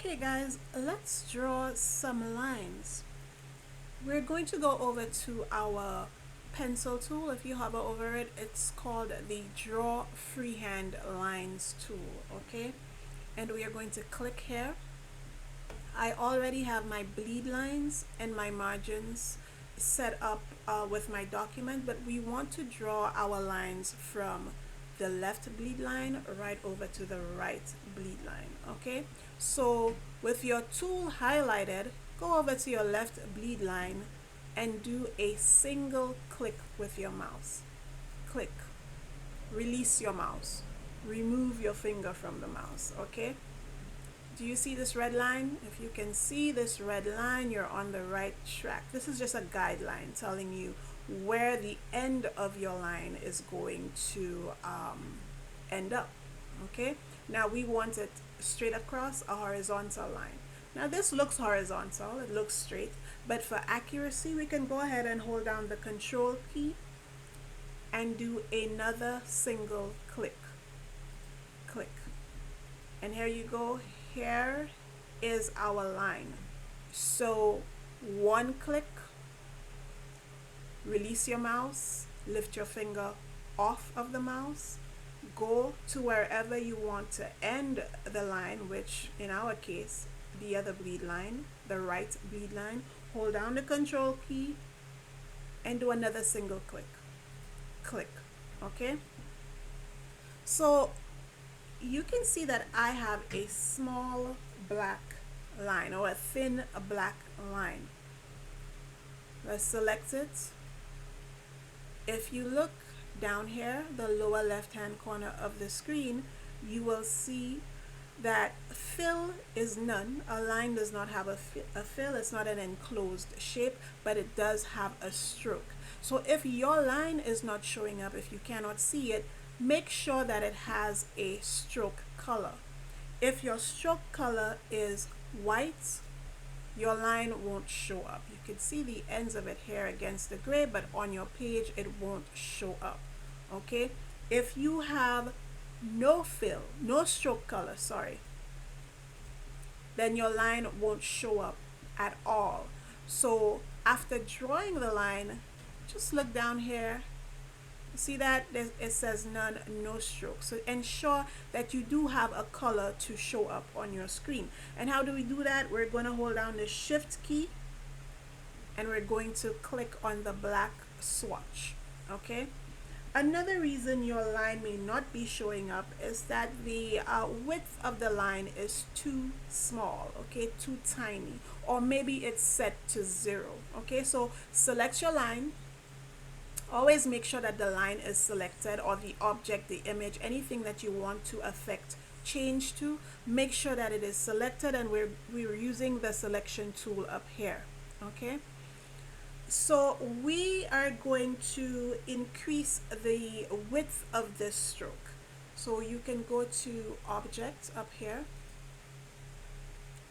Okay guys, let's draw some lines. We're going to go over to our pencil tool. If you hover over it, it's called the Draw Freehand Lines tool, okay? And we are going to click here. I already have my bleed lines and my margins set up with my document, but we want to draw our lines from the left bleed line right over to the right bleed line, okay? So with your tool highlighted, go over to your left bleed line and do a single click with your mouse. Click. Release your mouse. Remove your finger from the mouse, okay? Do you see this red line? If you can see this red line, you're on the right track. This is just a guideline telling you where the end of your line is going to end up. Okay, now we want it straight across, a horizontal line. Now this looks horizontal, it looks straight, but for accuracy we can go ahead and hold down the control key and do another single click. Click. And here you go. Here is our line. So one click, release your mouse, lift your finger off of the mouse, go to wherever you want to end the line, which in our case, the other bleed line, the right bleed line, hold down the control key and do another single click. Click, okay? So you can see that I have a small black line or a thin black line. Let's select it. If you look down here, the lower left hand corner of the screen, you will see that fill is none. A line does not have a fill. It's not an enclosed shape, but it does have a stroke. So if your line is not showing up, if you cannot see it, make sure that it has a stroke color. If your stroke color is white, your line won't show up. You can see the ends of it here against the gray, but on your page it won't show up. Okay, if you have no fill, no stroke color, sorry, then your line won't show up at all. So after drawing the line, just look down here. See that it says none, no stroke. So ensure that you do have a color to show up on your screen. And how do we do that? We're going to hold down the shift key and we're going to click on the black swatch. Okay, another reason your line may not be showing up is that the width of the line is too small, okay, too tiny, or maybe it's set to 0. Okay, so select your line. Always make sure that the line is selected, or the object, the image, anything that you want to affect change to, make sure that it is selected, and we're using the selection tool up here. Okay, so we are going to increase the width of this stroke. So you can go to object up here,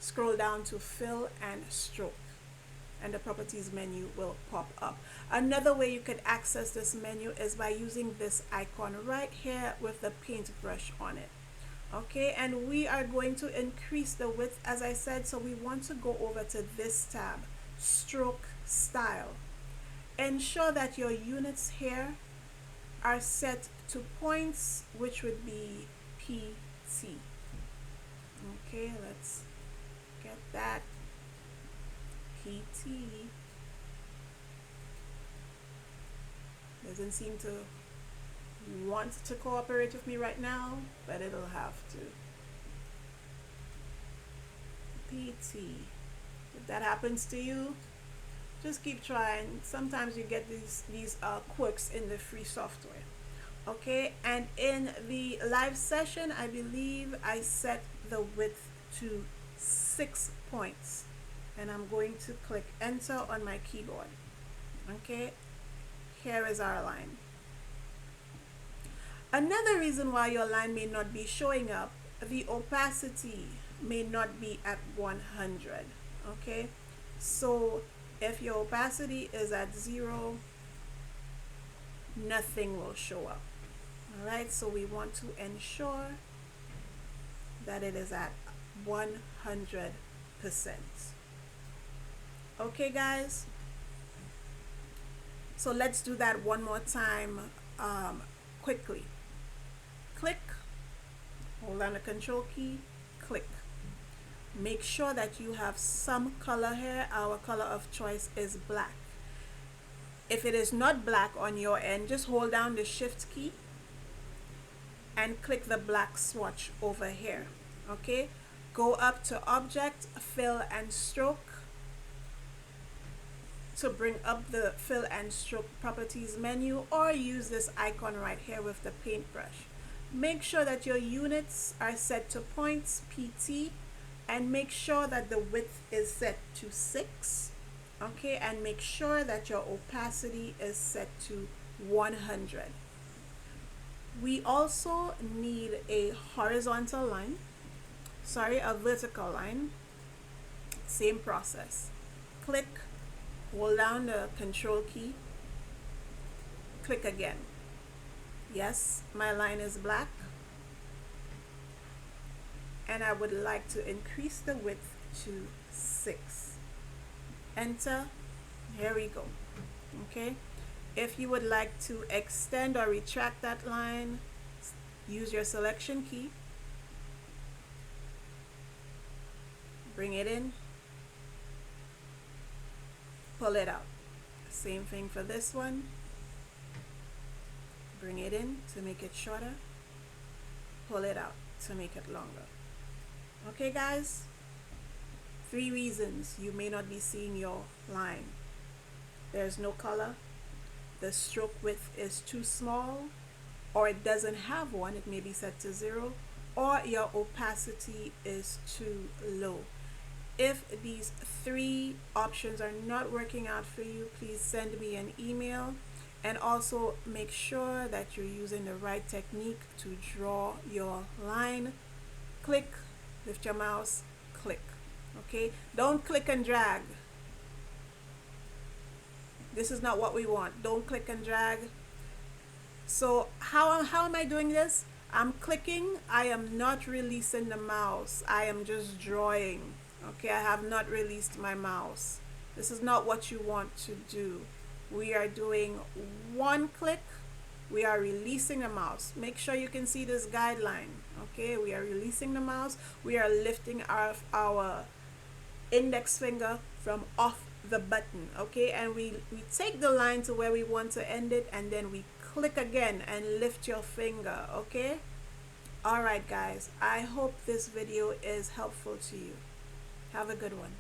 scroll down to fill and stroke, and the properties menu will pop up. Another way you can access this menu is by using this icon right here with the paintbrush on it. Okay, and we are going to increase the width, as I said, so we want to go over to this tab, stroke style. Ensure that your units here are set to points, which would be PT. Okay, let's get that. PT doesn't seem to want to cooperate with me right now, but it'll have to. PT. If that happens to you, just keep trying. Sometimes you get these quirks in the free software. Okay, and in the live session, I believe I set the width to 6 points. And I'm going to click enter on my keyboard. Okay, here is our line. Another reason why your line may not be showing up, the opacity may not be at 100. Okay, so if your opacity is at 0, nothing will show up. All right, so we want to ensure that it is at 100%. Okay, guys? So let's do that one more time quickly. Click, hold down the control key, click. Make sure that you have some color here. Our color of choice is black. If it is not black on your end, just hold down the shift key and click the black swatch over here. Okay, go up to object, fill and stroke to bring up the fill and stroke properties menu, or use this icon right here with the paintbrush. Make sure that your units are set to points, PT, and make sure that the width is set to 6. Okay, and make sure that your opacity is set to 100. We also need a horizontal line, a vertical line. Same process. Click, hold down the control key, click again. Yes, my line is black, and I would like to increase the width to 6. Enter. Here we go. Okay, if you would like to extend or retract that line, use your selection key, bring it in, pull it out. Same thing for this one. Bring it in to make it shorter, pull it out to make it longer. Okay, guys? 3 reasons you may not be seeing your line. There's no color, the stroke width is too small, or it doesn't have one, it may be set to 0, or your opacity is too low. If these 3 options are not working out for you, please send me an email, and also make sure that you're using the right technique to draw your line. Click, lift your mouse, click. Okay, don't click and drag. This is not what we want. Don't click and drag. So how am I doing this? I'm clicking. I am not releasing the mouse. I am just drawing. Okay, I have not released my mouse. This is not what you want to do. We are doing 1 click. We are releasing the mouse. Make sure you can see this guideline. Okay, we are releasing the mouse. We are lifting our index finger from off the button. Okay, and we take the line to where we want to end it, and then we click again and lift your finger. Okay, all right, guys, I hope this video is helpful to you. Have a good one.